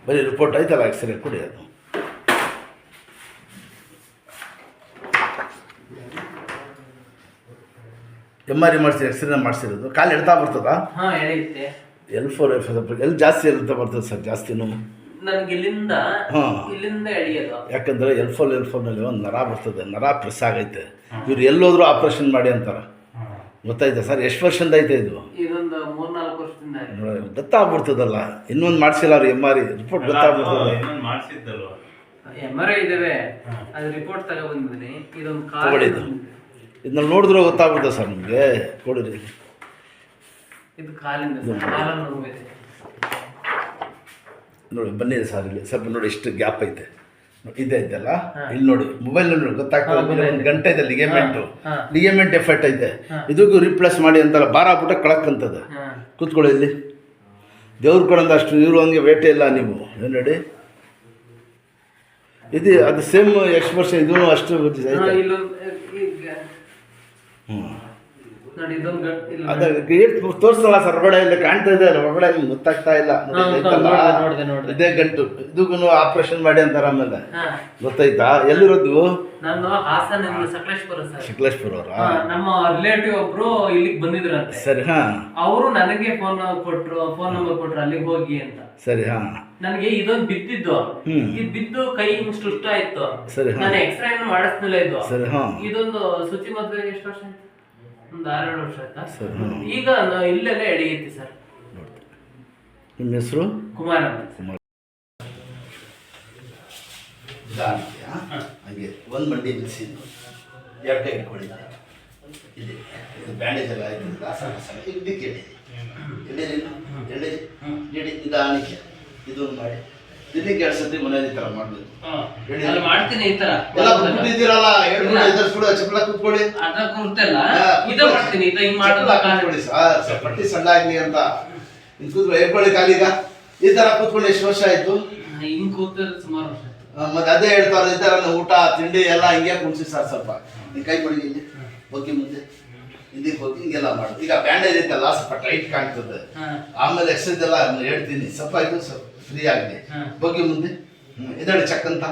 ಬರೀ ರಿಪೋರ್ಟ್ ಆಯ್ತಲ್ಲ ಎಕ್ಸ್ರೇ ಕೊಡಿ ಅದು. MRI ಮಾಡಿಸಿ ಎಕ್ಸ್ರೇನ ಮಾಡಿಸಿರೋದು. ಕಾಲು ಎಳ್ತಾ ಬರ್ತದಾ? L4 ಎಲ್ಲಿ ಜಾಸ್ತಿ ಎಳ್ತಾ ಬರ್ತದೆ ಸರ್? ಜಾಸ್ತಿನೂ ನನಗೆ ಇಲ್ಲಿಂದ ಎಳೆಯೋದು. ಯಾಕಂದರೆ L4ನಲ್ಲಿ ಒಂದು ನರ ಬರ್ತದೆ, ನರ ಪ್ರೆಸ್ ಆಗೈತೆ. ಇವ್ರು ಎಲ್ಲೋದ್ರೂ ಆಪ್ರೇಷನ್ ಮಾಡಿ ಅಂತಾರೆ, ಗೊತ್ತಾಯ್ತಾ ಸರ್? ಎಷ್ಟು ವರ್ಷದಿಂದ ಐತೆ ಇದು? ಇದೊಂದು 3-4 ವರ್ಷದಿಂದ ಗೊತ್ತಾಗ್ಬಿಡ್ತದಲ್ಲ. ಇನ್ನೊಂದು ಮಾಡಿಸಿಲ್ಲ ಅವ್ರು MRI ರಿಪೋರ್ಟ್ ಗೊತ್ತಾಗ್ಬಿಡ್ತದೆ. MRI ಇದಾವೆ, ಅದು ರಿಪೋರ್ಟ್ ತಗೊಬಂದಿದ್ದೀನಿ. ಇದೊಂದು ತಗೊಳ್ಳಿ, ಇದನ್ನ ನೋಡಿದ್ರೆ ಗೊತ್ತಾಗ್ಬಿಡ್ತದೆ ಸರ್ ನಿಮಗೆ. ಕೊಡಿರಿ, ಇದು ಕಾಲಿಂದ ನೋಡಿ. ಬನ್ನಿ ಸರ್, ಇಲ್ಲಿ ಸ್ವಲ್ಪ ನೋಡಿ ಎಷ್ಟು ಗ್ಯಾಪ್ ಐತೆ. ಇದೆ ಐತಲ್ಲ, ಇಲ್ಲಿ ನೋಡಿ ಮೊಬೈಲ್ ನೋಡಿ ಗೊತ್ತಾಗ್ತದೆ. ಒಂದು ಗಂಟೆ ಇದೆ ಲಿಗಮೆಂಟ್ ಎಫೆಕ್ಟ್ ಐತೆ. ಇದಕ್ಕೂ ರಿಪ್ಲೇಸ್ ಮಾಡಿ ಅಂತಾರ. ಭಾರ ಆಗ್ಬಿಟ್ಟ ಕಳಕ್ಕಂತದ. ಕೂತ್ಕೊಳ್ಳಿ ಇಲ್ಲಿ. ದೇವ್ರ ಕಡೆಯಿಂದ ಅಷ್ಟು ಇವರು ಹಂಗೆ ವೇಟೇ ಇಲ್ಲ ನೀವು. ಏನು ನೋಡಿ, ಇದು ಅದು ಸೇಮ್ ಎಕ್ಸ್ಪ್ರೆಷನ್. ಇದೂ ಅಷ್ಟು ಅದೇ ತೋರಿಸಲ್ಲ ಸರ್. ಹೊರಗಡೆ ಇಲ್ಲ ಕಾಣ್ತಾ ಇದೆ ಅಲ್ಲ, ಹೊರಗಡೆ ಗೊತ್ತಾಗ್ತಾ ಇಲ್ಲ. ಇದೇ ಗಂಟು, ಇದಕ್ಕೂ ಆಪರೇಷನ್ ಮಾಡಿ ಅಂತಾರ. ಆಮೇಲೆ ಗೊತ್ತಾಯ್ತಾ? ಎಲ್ಲಿರೋದು? ನಾನು ಹಾಸನ ಸಕಲೇಶ್ಪುರ ಅವರ ನಮ್ಮ ರಿಲೇಟಿವ್ ಒಬ್ರು ಇಲ್ಲಿಗೆ ಬಂದಿದ್ರಂತೆ. ಸರಿ, ಅವರು ನನಗೆ ಫೋನ್ ನಂಬರ್ ಕೊಟ್ರು ಅಲ್ಲಿಗೆ ಹೋಗಿ ಅಂತ. ಸರಿ, ನನಗೆ ಇದೊಂದು ಬಿದ್ದಿದ್ದು, ಇದು ಬಿದ್ದು ಕೈ ಸುಷ್ಟ ಆಯ್ತು. ಸರಿ, ನಾನು ಎಕ್ಸ್ರೇ ಮಾಡಿಸ್ತಿಲ್ಲ ಇದು. ಸರಿ, ಇದೊಂದು ಶುಚಿ ಮದುವೆ ಎಷ್ಟು ವರ್ಷ ಆಯ್ತು? ಒಂದು 6-7 ವರ್ಷ ಆಯ್ತಾ? ಈಗ ಇಲ್ಲೆಲ್ಲ ಎಡೆಯೈತಿ ಸರ್. ನಿಮ್ಮ ಹೆಸರು? ಕುಮಾರ್. ಹಾಗೆ ಒಂದು ಮಂಡಿ ಬಿಸಿ, ಎರಡು ಕೈ ಇಟ್ಕೊಳ್ಳಿ. ಇಲ್ಲಿ ಬ್ಯಾಂಡೇಜ್ ಎಲ್ಲ ಆಯ್ತು. ಇದಕ್ಕೆ ಎಡಿ ನಿಧಾನಕ್ಕೆ ಇದನ್ನು ಮಾಡಿ. ದಿನಕ್ಕೆ 2 ಸತಿ ಮನೆಯಲ್ಲಿ ಈ ಥರ ಮಾಡಬೇಕು. ಮಾಡ್ತೀನಿ ಈ ಥರ ಎಲ್ಲ ಬಿಟ್ಟಿದ್ದೀರಲ್ಲ, ಕೂಡ ಚಪ್ಪಲ ಕೂತ್ಕೊಳ್ಳಿ. ಕೂತ್ಕೊಳ್ಳಿ ಸರ್, ಪಟ್ಟಿ ಸಣ್ಣ ಆಗಲಿ ಅಂತ. ಇನ್ನು ಕೂತ್ಕೊಳ್ಳಿ, ಹೇಳ್ಕೊಳ್ಳಿ ಕಾಲೀಗ. ಈ ಥರ ಕೂತ್ಕೊಳ್ಳಿ. ಎಷ್ಟು ವರ್ಷ ಆಯಿತು? ಹಿಂಗೆ ಕೂತ್ರೆ ಸುಮಾರು ವರ್ಷ. ಮತ್ತೆ ಅದೇ ಹೇಳ್ತಾರೆ, ಈ ಥರ ಊಟ ತಿಂಡಿ ಎಲ್ಲ ಹಿಂಗೆ ಕುಣಿಸಿ ಸರ್. ಸ್ವಲ್ಪ ನೀವು ಕೈ ಕೊಡಿ, ಇಲ್ಲಿ ಹೋಗಿ ಮುಂದೆ ಹಿಂದಿಗೆ ಹೋಗಿ ಹಿಂಗೆಲ್ಲ ಮಾಡೋದು. ಈಗ ಬ್ಯಾಂಡೇಜ್ ಐತಲ್ಲ, ಸ್ವಲ್ಪ ಟೈಟ್ ಕಾಣ್ತದೆ. ಆಮೇಲೆ ಎಕ್ಸಸೈಸ್ ಎಲ್ಲ ಹೇಳ್ತೀನಿ. ಸ್ವಲ್ಪ ಇದು ಸ್ವಲ್ಪ ಫ್ರೀ ಆಗಲಿ. ಬಗ್ಗೆ ಮುಂದೆ ಇದಳೆ ಚೆಕ್ ಅಂತ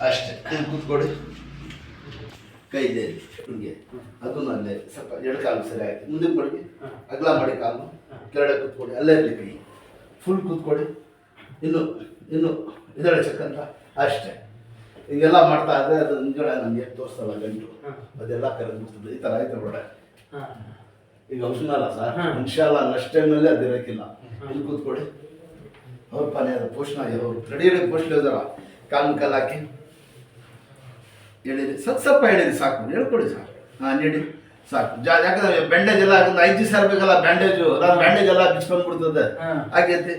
ಅಷ್ಟೇ. ಕೂತ್ಕೊಡಿ, ಕೈ ಇದೆ ಹಿಂಗೆ, ಅದನ್ನು ಅಲ್ಲೇ ಸ್ವಲ್ಪ ಎಡಕಾಲು ಸರಿ ಆಯ್ತು. ಮುಂದೆ ಕೊಡಿ, ಅಗಲ ಮಾಡಿ ಕಾಲು ಕೆಳಗಡೆ ಕೂತ್ಕೊಡಿ. ಅಲ್ಲೇ ಇರಲಿ ಕೈ ಫುಲ್ ಕೂತ್ಕೊಡಿ. ಇನ್ನು ಇದಳೆ ಚೆಕ್ ಅಂತ ಅಷ್ಟೇ. ಹಿಂಗೆಲ್ಲ ಮಾಡ್ತಾ ಇದ್ರೆ ಅದು ಹಿಂಗಡೆ ನನಗೆ ತೋರಿಸ್ತಲ್ಲ ಗಂಟು, ಅದೆಲ್ಲ ಕರೆದ್ಬಿಡ್ತದೆ. ಈ ಥರ ಆಯ್ತು ಹೊರಗಡೆ. ಈಗ ಔಷಧ ಅಲ್ಲ ಸರ್, ಇನ್ಶಾಲ್ಲ ನೆಕ್ಸ್ಟ್ ಟೈಮಲ್ಲಿ ಅದು ಇರೋಕ್ಕಿಲ್ಲ. ಇಲ್ಲಿ ಕೂತ್ಕೊಡಿ. ಅವ್ರ ಪಾನಿ ಅದು ಪೋಷಣ ಅವರು ರೆಡಿ ಪೋಷಣೆ ಇದಾರ. ಕಾಲು ಹಾಕಿ ಹೇಳಿರಿ, ಸ್ವಲ್ಪ ಹೇಳಿರಿ ಸಾಕು. ಹೇಳ್ಕೊಡಿ ಸರ್. ನೀಡಿ ಸಾಕು. ಯಾಕಂದ್ರೆ ಬ್ಯಾಂಡೇಜ್ ಎಲ್ಲ 5 ದಿವಸ ಇರಬೇಕಲ್ಲ ಬ್ಯಾಂಡೇಜು. ಅದಾದ ಬ್ಯಾಂಡೇಜ್ ಎಲ್ಲ ಬಿಚ್ಕೊಂಡ್ಬಿಡ್ತದೆ. ಆಗೈತಿ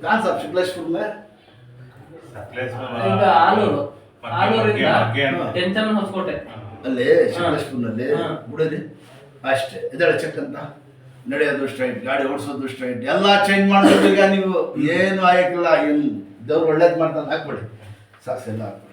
ಕಾನ್ ಸಾಬ್ ಸಕಲೇಶ್ಪುರ ಮೇ ಅಲ್ಲೇ ಸಕಲೇಶ್ಪುರ್ನಲ್ಲಿ ಬಿಡಲಿ ಅಷ್ಟೇ. ಇದಳೆ ಚೆಕ್ ಅಂತ. ನಡೆಯೋದು ಸ್ಟ್ರೈಟ್, ಗಾಡಿ ಓಡಿಸೋದು ಸ್ಟ್ರೈಟ್, ಎಲ್ಲ ಚೇಂಜ್ ಮಾಡೋದು. ಈಗ ನೀವು ಏನು ಆಯಕ್ಕಿಲ್ಲ. ಏನು ದೇವ್ರು ಒಳ್ಳೇದು ಮಾಡ್ತಾನೆ ಹಾಕ್ಬಿಡಿ ಸಾಕು. ಎಲ್ಲ ಹಾಕ್ಬಿಡಿ.